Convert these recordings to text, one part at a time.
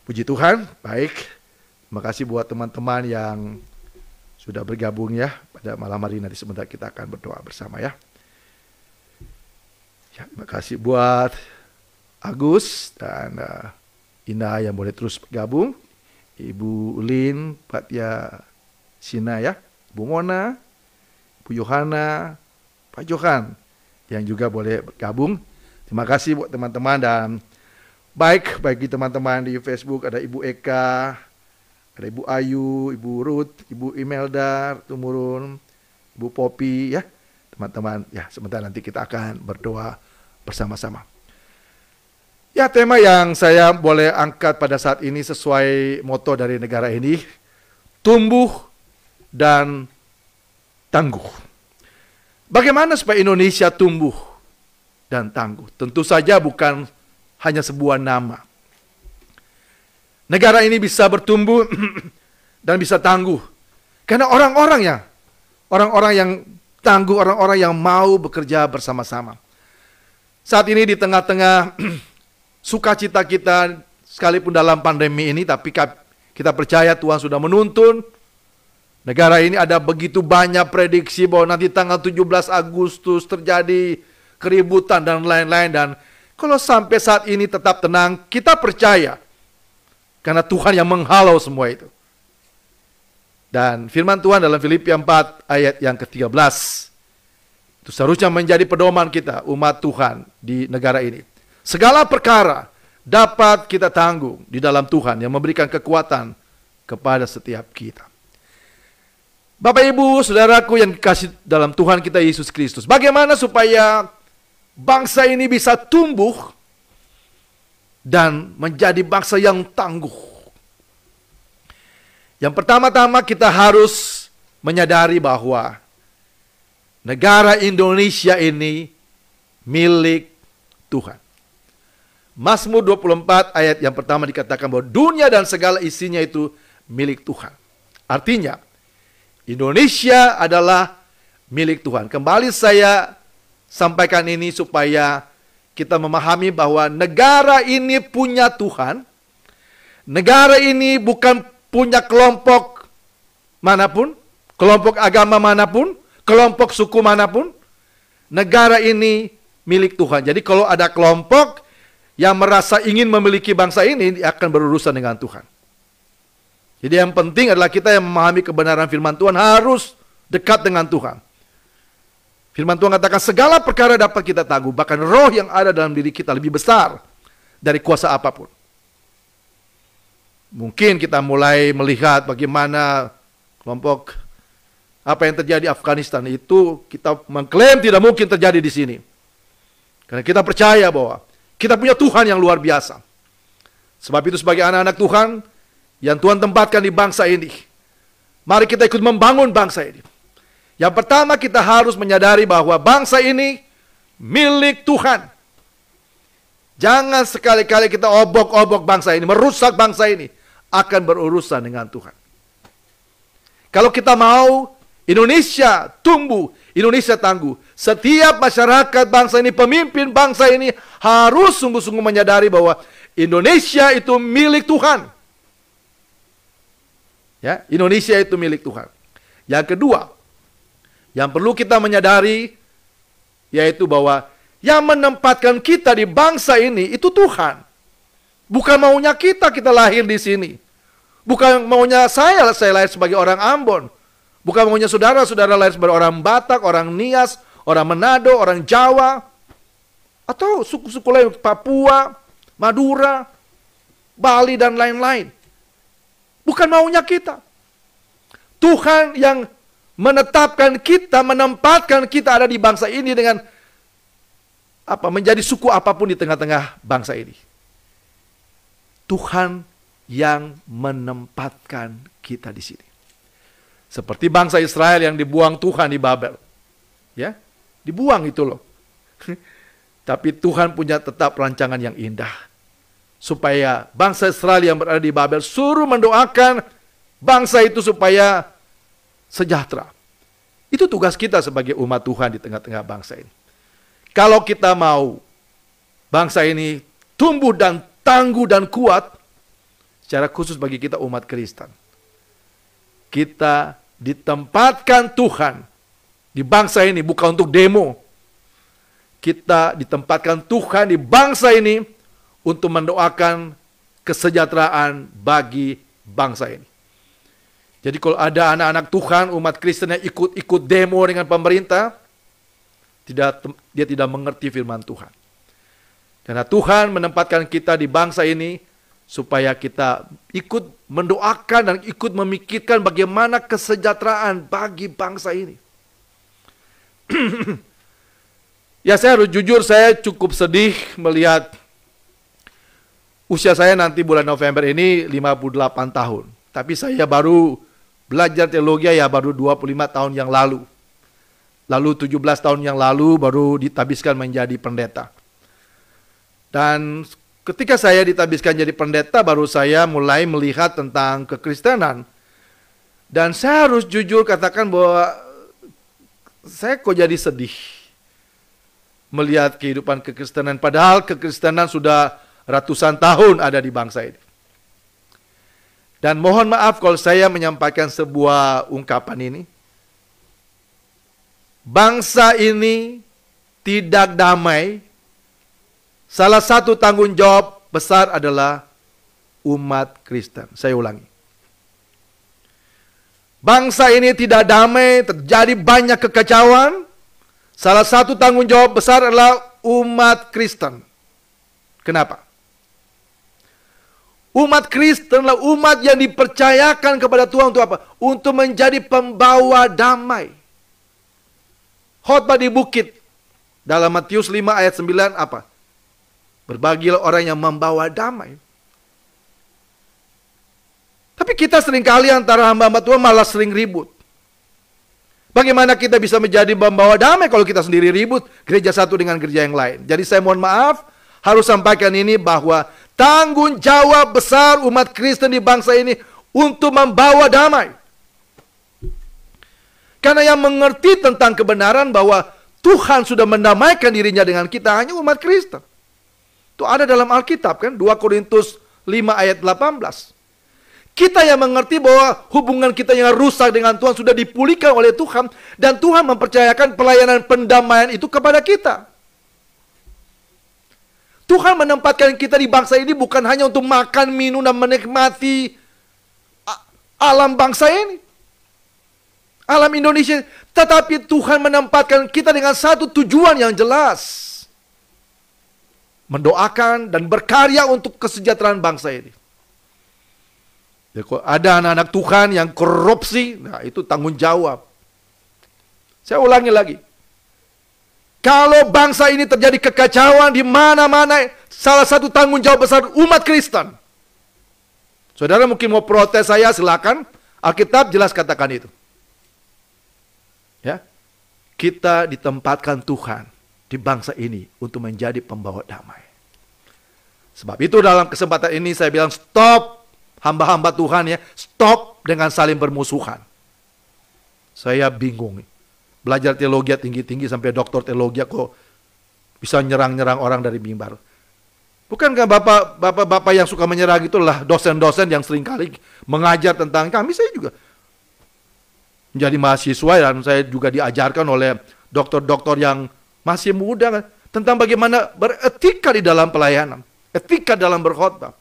Puji Tuhan, baik. Terima kasih buat teman-teman yang sudah bergabung ya pada malam hari. Nanti sebentar kita akan berdoa bersama ya. Terima kasih buat Agus dan Ina yang boleh terus bergabung. Ibu Ulin, Patya Sina ya, Bu Mona, Bu Yohana, Pak Johan yang juga boleh bergabung. Terima kasih buat teman-teman dan baik bagi teman-teman di Facebook ada Ibu Eka, ada Ibu Ayu, Ibu Ruth, Ibu Imelda, Tumurun, Ibu Popi ya. Teman-teman, ya sebentar nanti kita akan berdoa bersama-sama. Ya, tema yang saya boleh angkat pada saat ini sesuai moto dari negara ini, tumbuh dan tangguh. Bagaimana supaya Indonesia tumbuh dan tangguh? Tentu saja bukan hanya sebuah nama. Negara ini bisa bertumbuh dan bisa tangguh karena orang-orang yang tangguh, orang-orang yang mau bekerja bersama-sama. Saat ini di tengah-tengah sukacita kita sekalipun dalam pandemi ini, tapi kita percaya Tuhan sudah menuntun negara ini. Ada begitu banyak prediksi bahwa nanti tanggal 17 Agustus terjadi keributan dan lain-lain. Dan kalau sampai saat ini tetap tenang, kita percaya karena Tuhan yang menghalau semua itu. Dan firman Tuhan dalam Filipi 4 ayat yang ke-13 itu seharusnya menjadi pedoman kita umat Tuhan di negara ini. Segala perkara dapat kita tanggung di dalam Tuhan yang memberikan kekuatan kepada setiap kita. Bapak Ibu, saudaraku yang dikasih dalam Tuhan kita Yesus Kristus, bagaimana supaya bangsa ini bisa tumbuh dan menjadi bangsa yang tangguh? Yang pertama-tama kita harus menyadari bahwa negara Indonesia ini milik Tuhan. Mazmur 24 ayat yang pertama dikatakan bahwa dunia dan segala isinya itu milik Tuhan. Artinya, Indonesia adalah milik Tuhan. Kembali saya sampaikan ini supaya kita memahami bahwa negara ini punya Tuhan. Negara ini bukan punya kelompok manapun, kelompok agama manapun, kelompok suku manapun. Negara ini milik Tuhan. Jadi kalau ada kelompok yang merasa ingin memiliki bangsa ini, dia akan berurusan dengan Tuhan. Jadi yang penting adalah kita yang memahami kebenaran firman Tuhan harus dekat dengan Tuhan. Firman Tuhan katakan segala perkara dapat kita tangguh, bahkan roh yang ada dalam diri kita lebih besar dari kuasa apapun. Mungkin kita mulai melihat bagaimana kelompok apa yang terjadi di Afghanistan itu kita mengklaim tidak mungkin terjadi di sini. Karena kita percaya bahwa kita punya Tuhan yang luar biasa. Sebab itu sebagai anak-anak Tuhan yang Tuhan tempatkan di bangsa ini, mari kita ikut membangun bangsa ini. Yang pertama kita harus menyadari bahwa bangsa ini milik Tuhan. Jangan sekali-kali kita obok-obok bangsa ini, merusak bangsa ini, akan berurusan dengan Tuhan. Kalau kita mau Indonesia tumbuh, Indonesia tangguh, setiap masyarakat bangsa ini, pemimpin bangsa ini harus sungguh-sungguh menyadari bahwa Indonesia itu milik Tuhan. Ya, Indonesia itu milik Tuhan. Yang kedua, yang perlu kita menyadari yaitu bahwa yang menempatkan kita di bangsa ini itu Tuhan. Bukan maunya kita lahir di sini. Bukan maunya saya lahir sebagai orang Ambon. Bukan maunya saudara-saudara lahir sebagai orang Batak, orang Nias, orang Manado, orang Jawa, atau suku-suku lain, Papua, Madura, Bali, dan lain-lain. Bukan maunya kita. Tuhan yang menetapkan kita, menempatkan kita ada di bangsa ini dengan menjadi suku apapun di tengah-tengah bangsa ini. Tuhan yang menempatkan kita di sini. Seperti bangsa Israel yang dibuang Tuhan di Babel. Ya, dibuang itu loh. Tapi Tuhan punya tetap rancangan yang indah. Supaya bangsa Israel yang berada di Babel suruh mendoakan bangsa itu supaya sejahtera. Itu tugas kita sebagai umat Tuhan di tengah-tengah bangsa ini. Kalau kita mau bangsa ini tumbuh dan tangguh dan kuat, secara khusus bagi kita umat Kristen. Kita ditempatkan Tuhan di bangsa ini bukan untuk demo. Kita ditempatkan Tuhan di bangsa ini untuk mendoakan kesejahteraan bagi bangsa ini. Jadi kalau ada anak-anak Tuhan, umat Kristen yang ikut-ikut demo dengan pemerintah, dia tidak mengerti firman Tuhan. Karena Tuhan menempatkan kita di bangsa ini supaya kita ikut mendoakan dan ikut memikirkan bagaimana kesejahteraan bagi bangsa ini. Ya, saya harus jujur, saya cukup sedih melihat usia saya nanti bulan November ini 58 tahun. Tapi saya baru belajar teologi ya baru 25 tahun yang lalu. Lalu 17 tahun yang lalu baru ditabiskan menjadi pendeta. Dan ketika saya ditabiskan jadi pendeta, baru saya mulai melihat tentang kekristenan. Dan saya harus jujur katakan bahwa saya kok jadi sedih melihat kehidupan kekristenan. Padahal kekristenan sudah ratusan tahun ada di bangsa ini. Dan mohon maaf kalau saya menyampaikan sebuah ungkapan ini. Bangsa ini tidak damai. Salah satu tanggung jawab besar adalah umat Kristen. Saya ulangi. Bangsa ini tidak damai, terjadi banyak kekacauan. Salah satu tanggung jawab besar adalah umat Kristen. Kenapa? Umat Kristen adalah umat yang dipercayakan kepada Tuhan untuk apa? Untuk menjadi pembawa damai. Khotbah di bukit dalam Matius 5 ayat 9 apa? Berbahagialah orang yang membawa damai. Tapi kita seringkali antara hamba-hamba Tuhan malah sering ribut. Bagaimana kita bisa menjadi membawa damai kalau kita sendiri ribut, gereja satu dengan gereja yang lain? Jadi saya mohon maaf, harus sampaikan ini bahwa tanggung jawab besar umat Kristen di bangsa ini untuk membawa damai. Karena yang mengerti tentang kebenaran bahwa Tuhan sudah mendamaikan dirinya dengan kita hanya umat Kristen. Itu ada dalam Alkitab kan, 2 Korintus 5 ayat 18. Kita yang mengerti bahwa hubungan kita yang rusak dengan Tuhan sudah dipulihkan oleh Tuhan. Dan Tuhan mempercayakan pelayanan pendamaian itu kepada kita. Tuhan menempatkan kita di bangsa ini bukan hanya untuk makan, minum, dan menikmati alam bangsa ini. Alam Indonesia. Tetapi Tuhan menempatkan kita dengan satu tujuan yang jelas. Mendoakan dan berkarya untuk kesejahteraan bangsa ini. Ya, kalau ada anak-anak Tuhan yang korupsi, nah itu tanggung jawab. Saya ulangi lagi. Kalau bangsa ini terjadi kekacauan di mana-mana, salah satu tanggung jawab besar umat Kristen. Saudara mungkin mau protes saya, silakan. Alkitab jelas katakan itu. Ya, kita ditempatkan Tuhan di bangsa ini untuk menjadi pembawa damai. Sebab itu dalam kesempatan ini saya bilang stop hamba-hamba Tuhan ya, stop dengan saling bermusuhan. Saya bingung. Belajar teologi tinggi-tinggi sampai doktor teologi kok bisa nyerang-nyerang orang dari mimbar. Bukankah bapak-bapak yang suka menyerang itulah dosen-dosen yang seringkali mengajar tentang kami? Saya juga menjadi mahasiswa dan saya juga diajarkan oleh dokter-dokter yang masih muda kan, tentang bagaimana beretika di dalam pelayanan, etika dalam berkhotbah.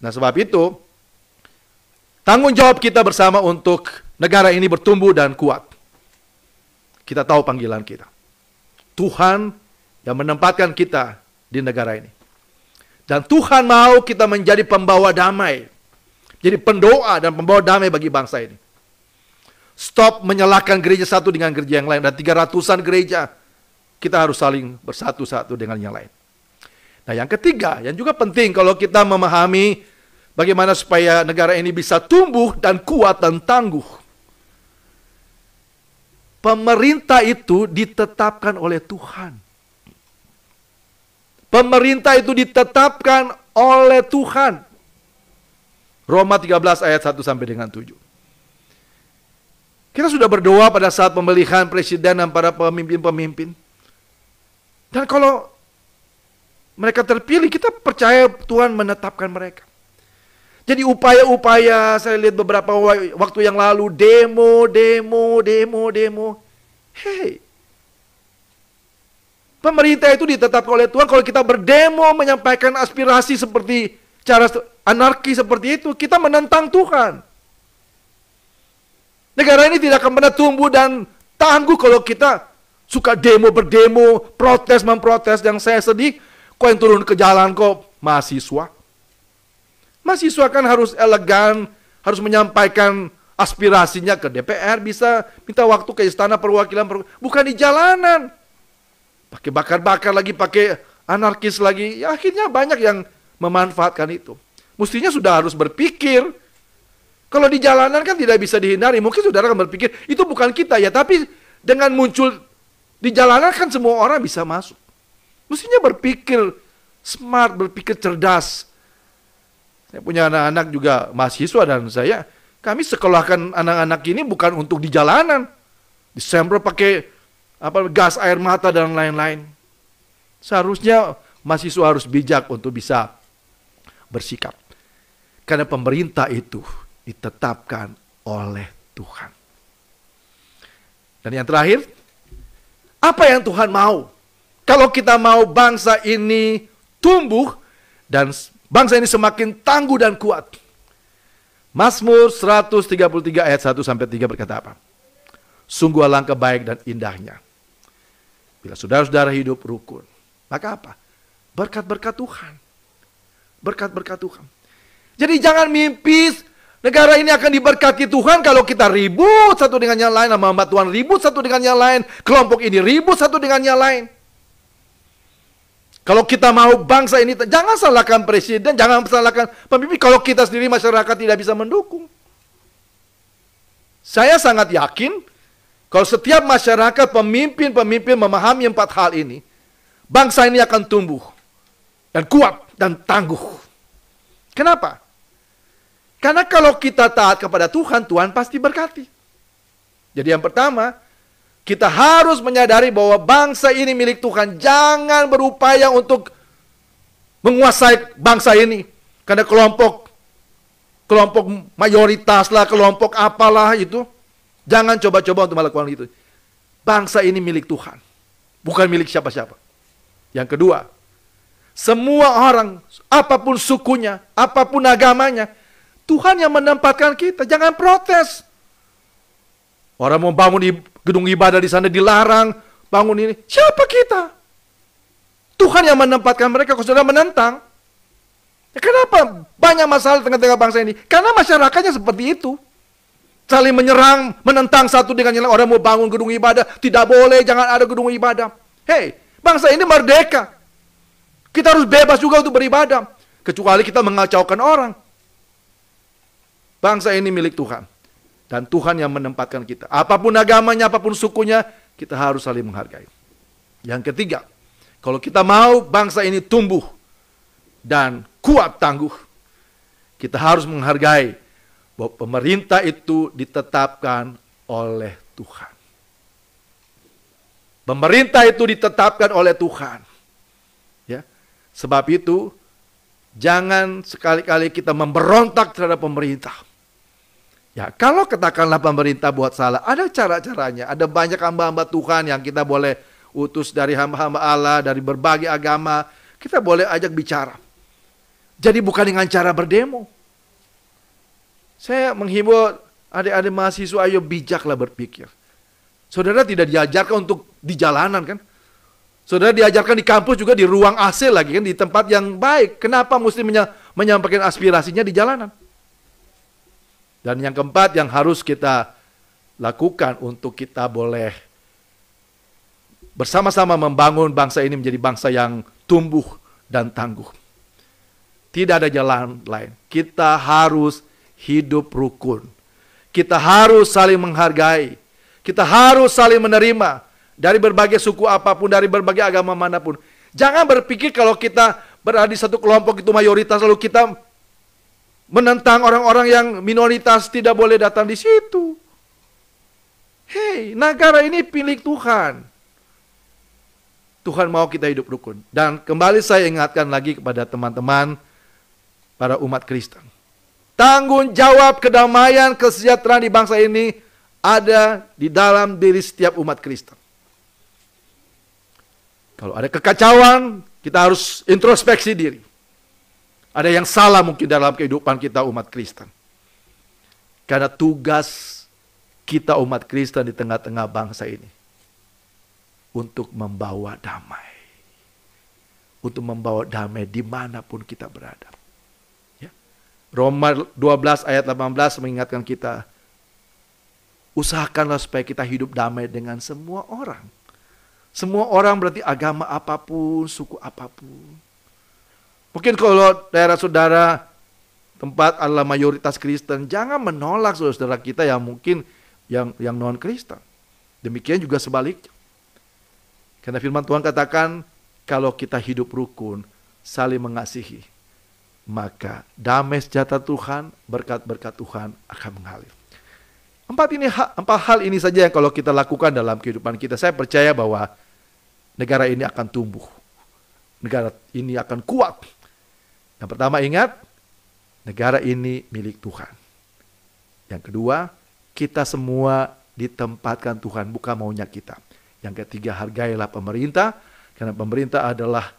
Nah sebab itu tanggung jawab kita bersama untuk negara ini bertumbuh dan kuat. Kita tahu panggilan kita. Tuhan yang menempatkan kita di negara ini. Dan Tuhan mau kita menjadi pembawa damai. Jadi pendoa dan pembawa damai bagi bangsa ini. Stop menyalahkan gereja satu dengan gereja yang lain. Dan 300-an gereja. Kita harus saling bersatu satu dengan yang lain. Nah yang ketiga, yang juga penting kalau kita memahami bagaimana supaya negara ini bisa tumbuh dan kuat dan tangguh. Pemerintah itu ditetapkan oleh Tuhan. Pemerintah itu ditetapkan oleh Tuhan. Roma 13 ayat 1 sampai dengan 7. Kita sudah berdoa pada saat pemilihan presiden dan para pemimpin-pemimpin. Dan kalau mereka terpilih, kita percaya Tuhan menetapkan mereka. Jadi upaya-upaya, saya lihat beberapa waktu yang lalu, demo. Hei, pemerintah itu ditetapkan oleh Tuhan. Kalau kita berdemo menyampaikan aspirasi seperti cara anarki seperti itu, kita menentang Tuhan. Negara ini tidak akan pernah tumbuh dan tangguh kalau kita suka berdemo, memprotes. Yang saya sedih, kok yang turun ke jalan kok mahasiswa. Mahasiswa kan harus elegan, harus menyampaikan aspirasinya ke DPR, bisa minta waktu ke istana perwakilan, bukan di jalanan. Pakai bakar-bakar lagi, pakai anarkis lagi, ya akhirnya banyak yang memanfaatkan itu. Mestinya sudah harus berpikir. Kalau di jalanan kan tidak bisa dihindari, mungkin saudara akan berpikir, itu bukan kita ya, tapi dengan muncul di jalanan kan semua orang bisa masuk. Mestinya berpikir smart, berpikir cerdas. Saya punya anak-anak juga mahasiswa dan kami sekolahkan anak-anak ini bukan untuk di jalanan. Disemprot pakai gas air mata dan lain-lain. Seharusnya mahasiswa harus bijak untuk bisa bersikap. Karena pemerintah itu ditetapkan oleh Tuhan. Dan yang terakhir, apa yang Tuhan mau? Kalau kita mau bangsa ini tumbuh dan bangsa ini semakin tangguh dan kuat. Mazmur 133 ayat 1-3 berkata apa? Sungguh alangkah baik dan indahnya bila saudara-saudara hidup rukun. Maka apa? Berkat-berkat Tuhan. Berkat-berkat Tuhan. Jadi jangan mimpi negara ini akan diberkati Tuhan kalau kita ribut satu dengan yang lain, hamba Tuhan ribut satu dengan yang lain, kelompok ini ribut satu dengan yang lain. Kalau kita mau bangsa ini, jangan salahkan presiden, jangan salahkan pemimpin kalau kita sendiri masyarakat tidak bisa mendukung. Saya sangat yakin kalau setiap masyarakat, pemimpin memahami 4 hal ini, bangsa ini akan tumbuh dan kuat dan tangguh. Kenapa? Karena kalau kita taat kepada Tuhan, Tuhan pasti berkati. Jadi yang pertama, kita harus menyadari bahwa bangsa ini milik Tuhan. Jangan berupaya untuk menguasai bangsa ini. Karena kelompok mayoritas lah, kelompok apalah itu. Jangan coba-coba untuk melakukan itu. Bangsa ini milik Tuhan. Bukan milik siapa-siapa. Yang kedua, semua orang, apapun sukunya, apapun agamanya, Tuhan yang menempatkan kita. Jangan protes. Orang mau bangun di gedung ibadah di sana dilarang, bangun ini. Siapa kita? Tuhan yang menempatkan mereka, kalau saudara menentang. Ya, kenapa banyak masalah tengah-tengah bangsa ini? Karena masyarakatnya seperti itu. Saling menyerang, menentang satu dengan yang lain. Orang mau bangun gedung ibadah, tidak boleh, jangan ada gedung ibadah. Hei, bangsa ini merdeka. Kita harus bebas juga untuk beribadah. Kecuali kita mengacaukan orang. Bangsa ini milik Tuhan. Dan Tuhan yang menempatkan kita. Apapun agamanya, apapun sukunya, kita harus saling menghargai. Yang ketiga, kalau kita mau bangsa ini tumbuh dan kuat tangguh, kita harus menghargai bahwa pemerintah itu ditetapkan oleh Tuhan. Pemerintah itu ditetapkan oleh Tuhan. Ya. Sebab itu, jangan sekali-kali kita memberontak terhadap pemerintah. Ya, kalau katakanlah pemerintah buat salah, ada cara-caranya. Ada banyak hamba-hamba Tuhan yang kita boleh utus dari hamba-hamba Allah, dari berbagai agama. Kita boleh ajak bicara. Jadi bukan dengan cara berdemo. Saya menghimbau adik-adik mahasiswa, ayo bijaklah berpikir. Saudara tidak diajarkan untuk di jalanan kan? Saudara diajarkan di kampus juga di ruang AC lagi kan, di tempat yang baik. Kenapa mesti menyampaikan aspirasinya di jalanan? Dan yang keempat yang harus kita lakukan untuk kita boleh bersama-sama membangun bangsa ini menjadi bangsa yang tumbuh dan tangguh. Tidak ada jalan lain. Kita harus hidup rukun. Kita harus saling menghargai. Kita harus saling menerima dari berbagai suku apapun, dari berbagai agama manapun. Jangan berpikir kalau kita berada di satu kelompok itu mayoritas lalu kita menentang orang-orang yang minoritas tidak boleh datang di situ. Hei, negara ini milik Tuhan. Tuhan mau kita hidup rukun. Dan kembali saya ingatkan lagi kepada teman-teman para umat Kristen. Tanggung jawab kedamaian, kesejahteraan di bangsa ini ada di dalam diri setiap umat Kristen. Kalau ada kekacauan, kita harus introspeksi diri. Ada yang salah mungkin dalam kehidupan kita umat Kristen. Karena tugas kita umat Kristen di tengah-tengah bangsa ini untuk membawa damai. Untuk membawa damai dimanapun kita berada. Ya. Roma 12 ayat 18 mengingatkan kita, usahakanlah supaya kita hidup damai dengan semua orang. Semua orang berarti agama apapun, suku apapun. Mungkin kalau daerah saudara tempat adalah mayoritas Kristen, jangan menolak saudara-saudara kita yang mungkin yang non-Kristen. Demikian juga sebaliknya. Karena firman Tuhan katakan, kalau kita hidup rukun, saling mengasihi, maka damai sejahtera Tuhan, berkat-berkat Tuhan akan mengalir. Empat hal ini saja yang kalau kita lakukan dalam kehidupan kita, saya percaya bahwa negara ini akan tumbuh. Negara ini akan kuat. Yang pertama, ingat, negara ini milik Tuhan. Yang kedua, kita semua ditempatkan Tuhan, bukan maunya kita. Yang ketiga, hargailah pemerintah, karena pemerintah adalah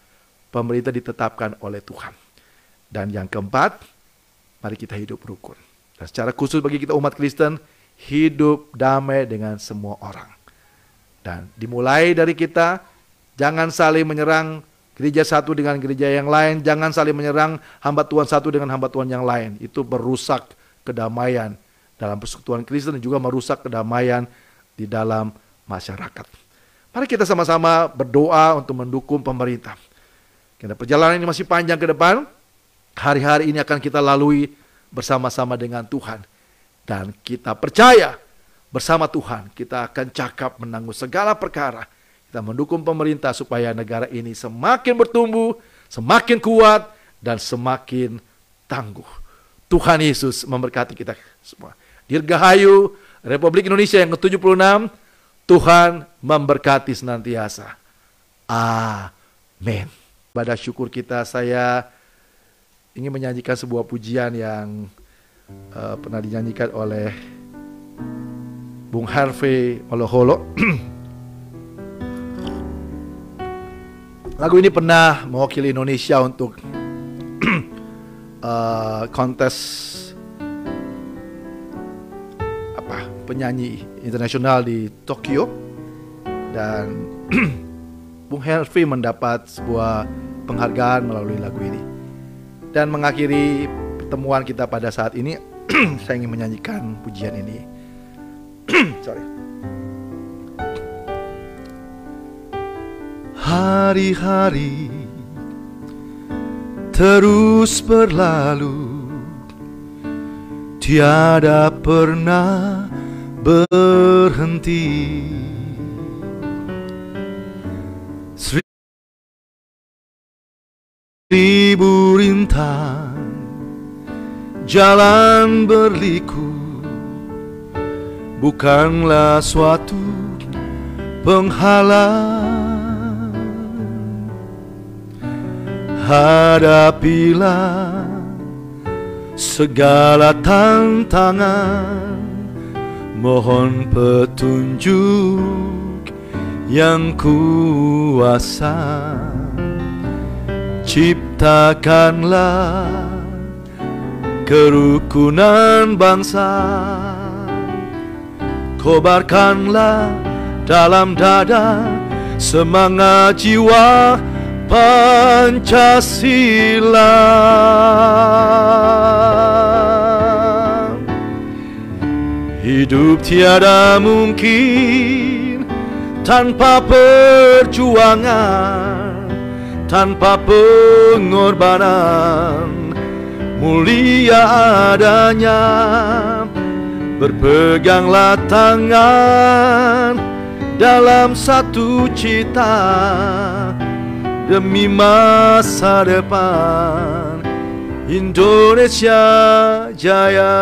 pemerintah ditetapkan oleh Tuhan. Dan yang keempat, mari kita hidup rukun. Dan secara khusus bagi kita umat Kristen, hidup damai dengan semua orang. Dan dimulai dari kita, jangan saling menyerang gereja satu dengan gereja yang lain. Jangan saling menyerang hamba Tuhan satu dengan hamba Tuhan yang lain. Itu merusak kedamaian dalam persekutuan Kristen dan juga merusak kedamaian di dalam masyarakat. Mari kita sama-sama berdoa untuk mendukung pemerintah. Karena perjalanan ini masih panjang ke depan. Hari-hari ini akan kita lalui bersama-sama dengan Tuhan. Dan kita percaya bersama Tuhan kita akan cakap menanggung segala perkara. Kita mendukung pemerintah supaya negara ini semakin bertumbuh, semakin kuat, dan semakin tangguh. Tuhan Yesus memberkati kita semua. Dirgahayu Republik Indonesia yang ke-76, Tuhan memberkati senantiasa. Amin. Pada syukur kita, saya ingin menyanyikan sebuah pujian yang pernah dinyanyikan oleh Bung Harvey Oloholo. Lagu ini pernah mewakili Indonesia untuk kontes penyanyi internasional di Tokyo, dan Bung Harvey mendapat sebuah penghargaan melalui lagu ini. Dan mengakhiri pertemuan kita pada saat ini, saya ingin menyanyikan pujian ini. Sorry. Hari-hari terus berlalu, tiada pernah berhenti. Seribu rintang jalan berliku, bukanlah suatu penghalang. Hadapilah segala tantangan, mohon petunjuk yang kuasa. Ciptakanlah kerukunan bangsa, kobarkanlah dalam dada semangat jiwa Pancasila. Hidup tiada mungkin tanpa perjuangan, tanpa pengorbanan. Mulia adanya, berpeganglah tangan dalam satu cita demi masa depan Indonesia jaya.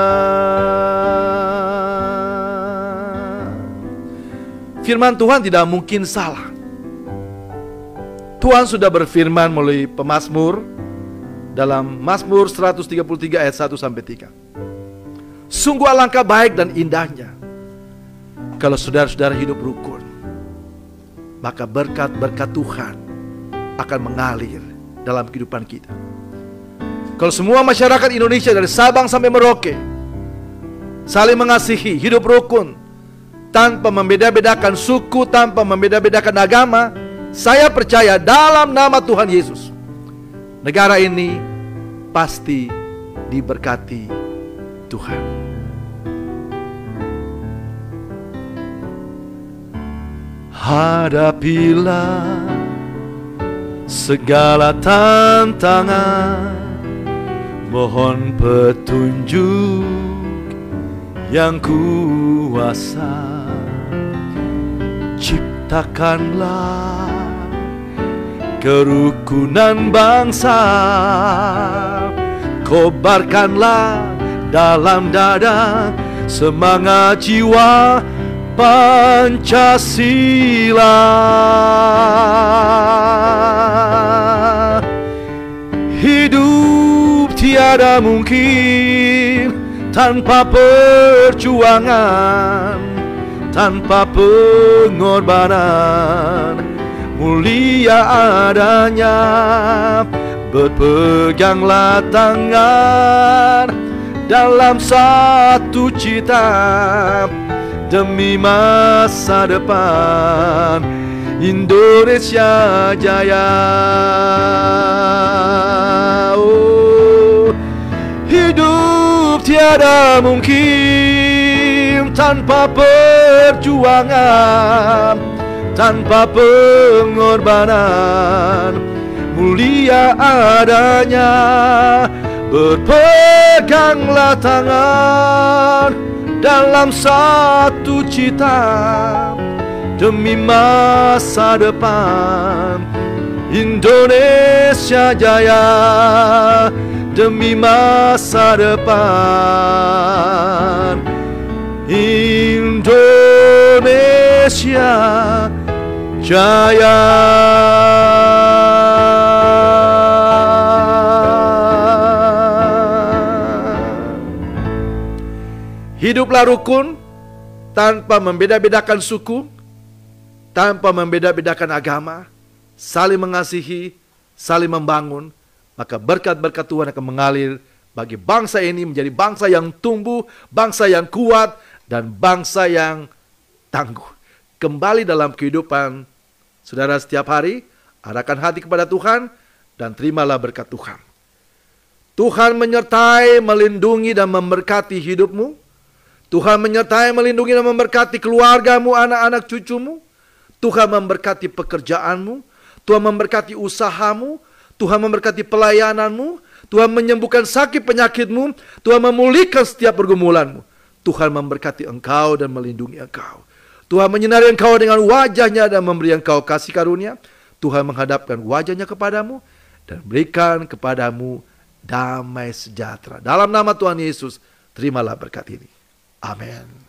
Firman Tuhan tidak mungkin salah. Tuhan sudah berfirman melalui pemazmur dalam Mazmur 133 ayat 1-3. sungguh alangkah baik dan indahnya kalau saudara-saudara hidup rukun. Maka berkat-berkat Tuhan akan mengalir dalam kehidupan kita. Kalau semua masyarakat Indonesia dari Sabang sampai Merauke saling mengasihi, hidup rukun, tanpa membeda-bedakan suku, tanpa membeda-bedakan agama, saya percaya dalam nama Tuhan Yesus, negara ini pasti diberkati Tuhan. Hadapilah segala tantangan, mohon petunjuk yang kuasa. Ciptakanlah kerukunan bangsa, kobarkanlah dalam dada semangat jiwa Pancasila. Hidup tiada mungkin tanpa perjuangan, tanpa pengorbanan. Mulia adanya, berpeganglah tangan dalam satu cita demi masa depan Indonesia Jaya. Oh, hidup tiada mungkin tanpa perjuangan, tanpa pengorbanan. Mulia adanya, berpeganglah tangan dalam satu cita demi masa depan Indonesia Jaya, demi masa depan Indonesia Jaya. Hiduplah rukun tanpa membeda-bedakan suku, tanpa membeda-bedakan agama, saling mengasihi, saling membangun, maka berkat-berkat Tuhan akan mengalir bagi bangsa ini menjadi bangsa yang tumbuh, bangsa yang kuat, dan bangsa yang tangguh. Kembali dalam kehidupan saudara setiap hari, arahkan hati kepada Tuhan, dan terimalah berkat Tuhan. Tuhan menyertai, melindungi, dan memberkati hidupmu. Tuhan menyertai, melindungi, dan memberkati keluargamu, anak-anak cucumu. Tuhan memberkati pekerjaanmu. Tuhan memberkati usahamu. Tuhan memberkati pelayananmu. Tuhan menyembuhkan sakit penyakitmu. Tuhan memulihkan setiap pergumulanmu. Tuhan memberkati engkau dan melindungi engkau. Tuhan menyinari engkau dengan wajahnya dan memberi engkau kasih karunia. Tuhan menghadapkan wajahnya kepadamu dan berikan kepadamu damai sejahtera. Dalam nama Tuhan Yesus, terimalah berkat ini. Amin.